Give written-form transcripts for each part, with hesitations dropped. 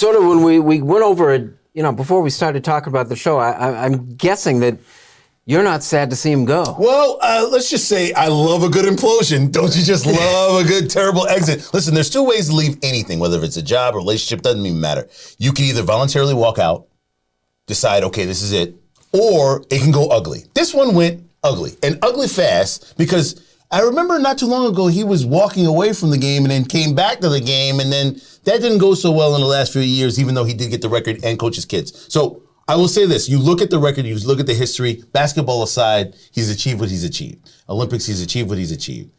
Sort of when we went over it, before we started talking about the show, I'm guessing that you're not sad to see him go. Well, let's just say I love a good implosion. Don't you just love a good, terrible exit? Listen, there's two ways to leave anything, whether it's a job or relationship, doesn't even matter. You can either voluntarily walk out, decide, okay, this is it, or it can go ugly. This one went ugly, and ugly fast, because I remember not too long ago, he was walking away from the game and then came back to the game, and then that didn't go so well in the last few years, even though he did get the record and coach his kids. So I will say this, you look at the record, you look at the history, basketball aside, he's achieved what he's achieved. Olympics, he's achieved what he's achieved.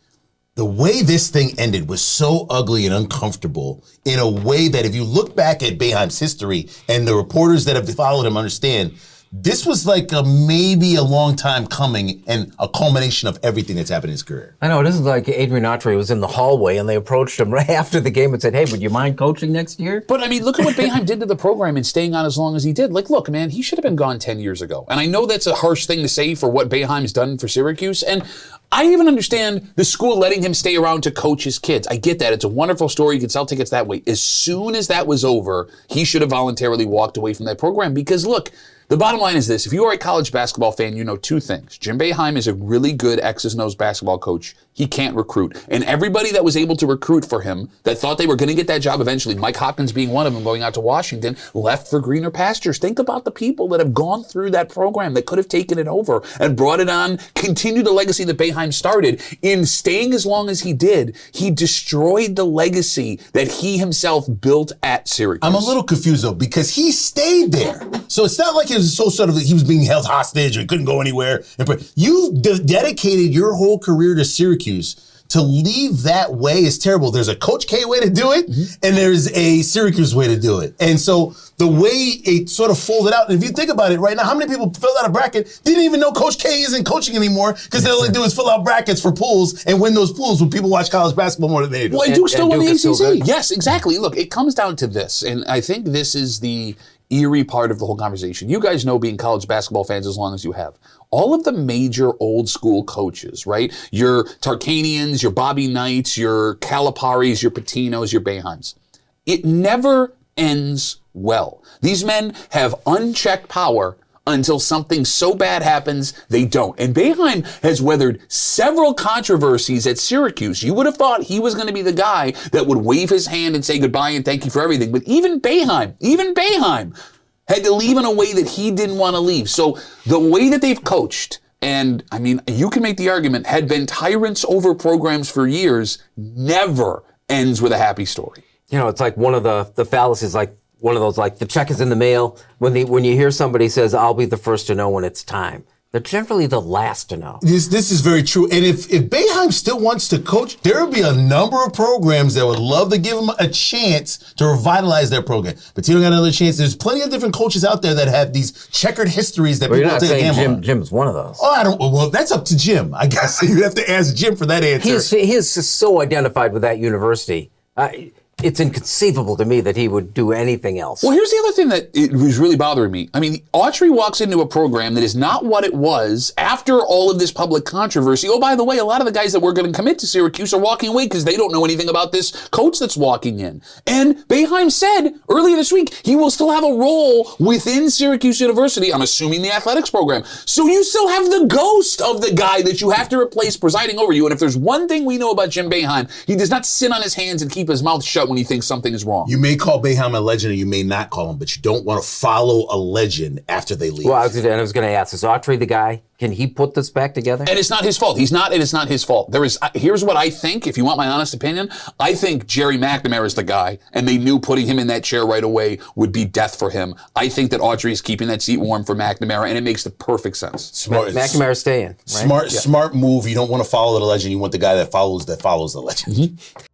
The way this thing ended was so ugly and uncomfortable in a way that if you look back at Boeheim's history and the reporters that have followed him understand, this was like maybe a long time coming and a culmination of everything that's happened in his career. I know, this is like Adrian Autry was in the hallway and they approached him right after the game and said, hey, would you mind coaching next year? But I mean, look at what Boeheim did to the program and staying on as long as he did. Like, look, man, he should have been gone 10 years ago. And I know that's a harsh thing to say for what Boeheim's done for Syracuse. And I even understand the school letting him stay around to coach his kids. I get that. It's a wonderful story. You can sell tickets that way. As soon as that was over, he should have voluntarily walked away from that program because, look, the bottom line is this. If you are a college basketball fan, you know two things. Jim Boeheim is a really good X's and O's basketball coach. He can't recruit. And everybody that was able to recruit for him that thought they were going to get that job eventually, Mike Hopkins being one of them going out to Washington, left for greener pastures. Think about the people that have gone through that program that could have taken it over and brought it on, continued the legacy that Boeheim started. In staying as long as he did, he destroyed the legacy that he himself built at Syracuse. I'm a little confused though, because he stayed there. So it's not like it was so sort of he was being held hostage or he couldn't go anywhere. You dedicated your whole career to Syracuse. To leave that way is terrible. There's a Coach K way to do it, and there's a Syracuse way to do it. And so the way it sort of folded out, and if you think about it right now, how many people filled out a bracket, didn't even know Coach K isn't coaching anymore because all they do is fill out brackets for pools and win those pools when people watch college basketball more than they do. Well, and Duke still won the ACC. Yes, exactly. Look, it comes down to this, and I think this is the eerie part of the whole conversation. You guys know being college basketball fans as long as you have. All of the major old school coaches, right? Your Tarkanians, your Bobby Knights, your Caliparis, your Patinos, your Boeheims. It never ends well. These men have unchecked power until something so bad happens, they don't. And Boeheim has weathered several controversies at Syracuse. You would have thought he was going to be the guy that would wave his hand and say goodbye and thank you for everything. But even Boeheim had to leave in a way that he didn't want to leave. So the way that they've coached, and I mean, you can make the argument, had been tyrants over programs for years, never ends with a happy story. It's like one of the fallacies, like one of those, like the check is in the mail. When you hear somebody says, I'll be the first to know when it's time. They're generally the last to know. This is very true. And if Boeheim still wants to coach, there will be a number of programs that would love to give him a chance to revitalize their program. But you don't got another chance. There's plenty of different coaches out there that have these checkered histories that people take a gamble on. Jim's one of those. Oh, well, that's up to Jim. I guess you have to ask Jim for that answer. He is so identified with that university. It's inconceivable to me that he would do anything else. Well, here's the other thing that it was really bothering me. I mean, Autry walks into a program that is not what it was after all of this public controversy. Oh, by the way, a lot of the guys that were going to commit to Syracuse are walking away because they don't know anything about this coach that's walking in. And Boeheim said earlier this week he will still have a role within Syracuse University, I'm assuming the athletics program. So you still have the ghost of the guy that you have to replace presiding over you. And if there's one thing we know about Jim Boeheim, he does not sit on his hands and keep his mouth shut when he thinks something is wrong. You may call Boeheim a legend or you may not call him, but you don't want to follow a legend after they leave. Well, I was going to ask, is Autry the guy? Can he put this back together? And it's not his fault. He's not, and it's not his fault. Here's what I think, if you want my honest opinion. I think Jerry McNamara is the guy, and they knew putting him in that chair right away would be death for him. I think that Autry is keeping that seat warm for McNamara, and it makes the perfect sense. Smart. McNamara's staying. Right? Smart move. You don't want to follow the legend. You want the guy that follows the legend. Mm-hmm.